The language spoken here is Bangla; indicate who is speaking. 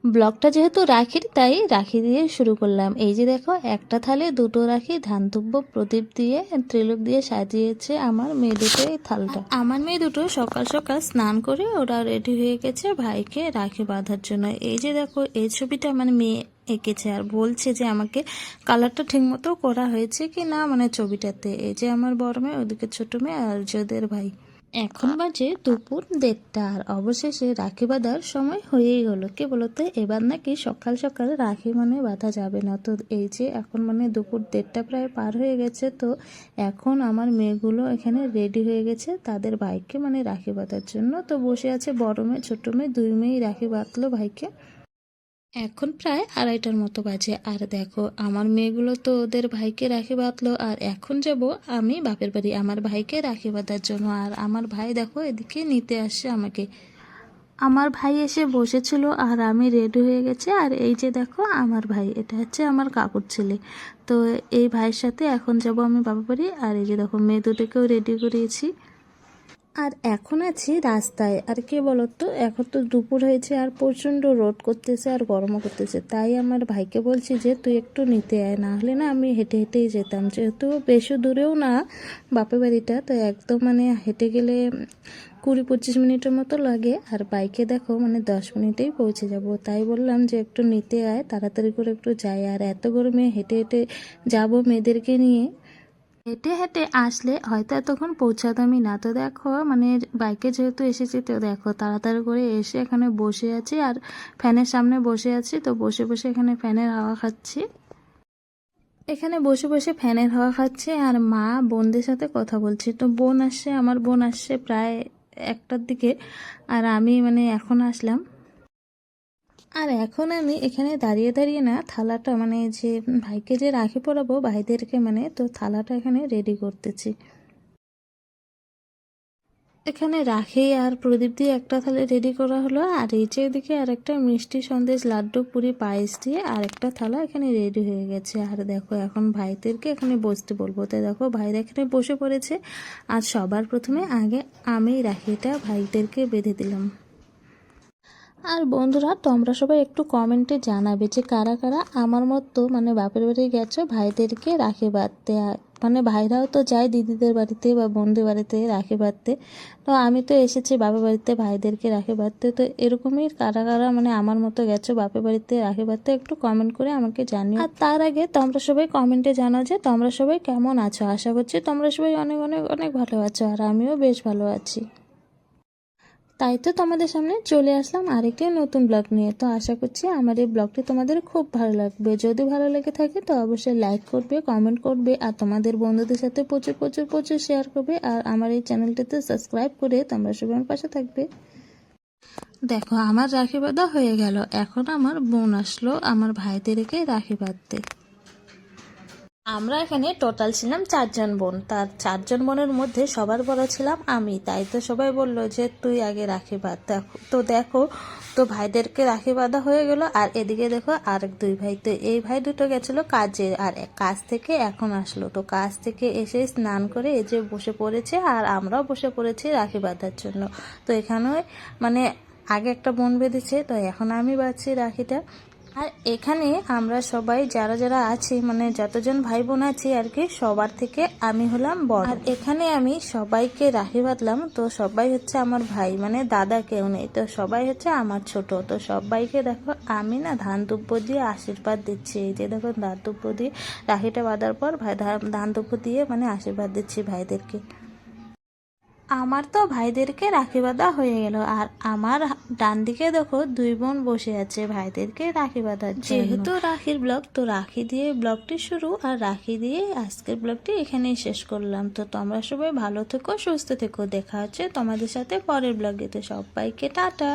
Speaker 1: ব্লগটা যেহেতু রাখির তাই রাখি দিয়ে শুরু করলাম। এই যে দেখো একটা থালে দুটো রাখি ধান দুব্য প্রদীপ দিয়ে ত্রিলোক দিয়ে সাজিয়েছে আমার মেয়ে দুটো এই থালটা। আমার মেয়ে দুটো সকাল সকাল স্নান করে ওরা রেডি হয়ে গেছে ভাইকে রাখি বাঁধার জন্য। এই যে দেখো এই ছবিটা মানে মেয়ে এঁকেছে আর বলছে যে আমাকে কালারটা ঠিক মতো করা হয়েছে কি না মানে ছবিটাতে। এই যে আমার বড় মেয়ে, ওদিকে ছোট মেয়ে আর ওদের ভাই। এখন বাজে দুপুর 1:30 আর অবশেষে রাখি বাঁধার সময় হয়েই গেল। কি বলতো, এবার নাকি সকাল সকাল রাখি মানে বাঁধা যাবে না। তো এই যে এখন মানে দুপুর 1:30 প্রায় পার হয়ে গেছে। তো এখন আমার মেয়েগুলো এখানে রেডি হয়ে গেছে তাদের ভাইকে মানে রাখি বাঁধার জন্য। তো বসে আছে বড় মেয়ে ছোট মেয়ে, দুই মেয়েই রাখি বাঁধলো ভাইকে। এখন প্রায় 2:30টার মতো বাজে। আর দেখো আমার মেয়েগুলো তো ওদের ভাইকে রাখি বাঁধলো আর এখন যাব আমি বাপের বাড়ি আমার ভাইকে রাখি বাঁধার জন্য। আর আমার ভাই দেখো এদিকে নিতে আসছে আমাকে। আমার ভাই এসে বসেছিল আর আমি রেডি হয়ে গেছি। আর এই যে দেখো আমার ভাই, এটা হচ্ছে আমার কাকুর ছেলে। তো এই ভাইয়ের সাথে এখন যাব আমি বাপের বাড়ি। আর এই যে দেখো মেয়ে দুটোকেও রেডি করিয়েছি। আর এখন আছি রাস্তায়। আর কি বলতো, এখন তো দুপুর হয়েছে আর প্রচণ্ড রোদ করতেছে আর গরমও করতেছে। তাই আমার ভাইকে বলছি যে তুই একটু নিতে আয়, না হলে না আমি হেঁটে হেঁটেই যেতাম। যেহেতু বেশি দূরেও না বাপের বাড়িটা, তো একদম মানে হেঁটে গেলে 20-25 মিনিটের মতো লাগে। আর বাইকে দেখো মানে 10 মিনিটেই পৌঁছে যাব। তাই বললাম যে একটু নিতে আয়, তাড়াতাড়ি করে একটু যাই। আর এত গরমে হেঁটে হেঁটে যাবো মেয়েদেরকে নিয়ে, হেঁটে হেঁটে আসলে হয়তো এতক্ষণ পৌঁছাতামই না। তো দেখো মানে বাইকে যেহেতু এসেছি, তো দেখো তাড়াতাড়ি করে এসে এখানে বসে আছি আর ফ্যানের সামনে বসে আছি। তো বসে বসে এখানে ফ্যানের হাওয়া খাচ্ছি। এখানে বসে বসে ফ্যানের হাওয়া খাচ্ছে আর মা বোনদের সাথে কথা বলছে। তো বোন আসছে, আমার বোন আসছে প্রায় 1টার দিকে আর আমি মানে এখন আসলাম। আর এখন আমি এখানে দাঁড়িয়ে দাঁড়িয়ে না থালাটা মানে যে ভাইকে যে রাখি পরাবো ভাইদেরকে মানে, তো থালাটা এখানে রেডি করতেছি। এখানে রাখি আর প্রদীপ দিয়ে একটা থালা রেডি করা হলো। আর এই যে এদিকে আর একটা মিষ্টি সন্দেশ লাড্ডু পুরি পায়েস দিয়ে আর একটা থালা এখানে রেডি হয়ে গেছে। আর দেখো এখন ভাইদেরকে এখানে বসতে বলবো। তো দেখো ভাইরা এখানে বসে পড়েছে। আর সবার প্রথমে আগে আমি রাখিটা ভাইদেরকে বেঁধে দিলাম। আর বন্ধুরা তোমরা সবাই একটু কমেন্টে জানাবে যে কারা কারা আমার মতো মানে বাপের বাড়ি গেছো ভাইদেরকে রাখি বাঁধতে। মানে ভাইরাও তো যায় দিদিদের বাড়িতে বা বোনদের বাড়িতে রাখি বাঁধতে। তো আমি তো এসেছি বাপের বাড়িতে ভাইদেরকে রাখি বাঁধতে। তো এরকমই কারা কারা মানে আমার মতো গেছো বাপের বাড়িতে রাখি বাঁধতে একটু কমেন্ট করে আমাকে জানিও। আর তার আগে তোমরা সবাই কমেন্টে জানাও যে তোমরা সবাই কেমন আছো। আশা করছি তোমরা সবাই অনেক অনেক অনেক ভালো আছো আর আমিও বেশ ভালো আছি। তাই তো তোমাদের সামনে চলে আসলাম আরেকটি নতুন ব্লগ নিয়ে। তো আশা করছি আমার এই ব্লগটি তোমাদের খুব ভালো লাগবে। যদি ভালো লেগে থাকে তো অবশ্যই লাইক করবে, কমেন্ট করবে আর তোমাদের বন্ধুদের সাথে প্রচুর প্রচুর প্রচুর শেয়ার করবে। আর আমার এই চ্যানেলটিতে সাবস্ক্রাইব করে তোমরা সবাই আমার পাশে থাকবে। দেখো আমার রাখি বাঁধা হয়ে গেল। এখন আমার বোন আসলো আমার ভাইদেরকে রাখি বাঁধতে। আমরা এখানে টোটাল ছিলাম 4জন বোন। তার 4জন বোনের মধ্যে সবার বড় ছিলাম আমি। তাই তো সবাই বলল যে তুই আগে রাখি বাঁধ। দেখো তো ভাইদেরকে রাখি বাঁধা হয়ে গেল। আর এদিকে দেখো আরেক দুই ভাই, তো এই ভাই দুটো গেছিল কাজে আর কাজ থেকে এখন আসলো। তো কাজ থেকে এসে স্নান করে এই যে বসে পড়েছে আর আমরাও বসে পড়েছি রাখি বাঁধার জন্য। তো এখানে মানে আগে একটা বোন বেঁধেছে, তো এখন আমি বাঁধছি রাখিটা। আর এখানে আমরা সবাই যারা যারা আছি মানে যতজন ভাই বোন আছি আর কি, সবার থেকে আমি হলাম বড়। আর এখানে আমি সবাইকে রাখি বাঁধলাম। তো সবাই হচ্ছে আমার ভাই, মানে দাদা কেউ নেই। তো সবাই হচ্ছে আমার ছোট। তো সবাইকে দেখো আমি না ধান দুব্য দিয়ে আশীর্বাদ দিচ্ছি। এই যে দেখো ধান দুব্য দিয়ে রাখিটা বাঁধার পর ভাই ধান দুব্য দিয়ে মানে আশীর্বাদ দিচ্ছি ভাইদেরকে। আমার তো ভাইদেরকে রাখি বাঁধা হয়ে গেল। আর আমার ডান দিকে দেখো দুই বোন বসে আছে ভাইদেরকে রাখি বাঁধার জন্য। যেহেতু রাখির ব্লগ, তো রাখি দিয়ে ব্লগটি শুরু আর রাখি দিয়ে আজকের ব্লগটি এখানেই শেষ করলাম। তো তোমরা সবাই ভালো থেকো, সুস্থ থেকো। দেখা হচ্ছে তোমাদের সাথে পরের ব্লগে। তো সবাইকে টাটা।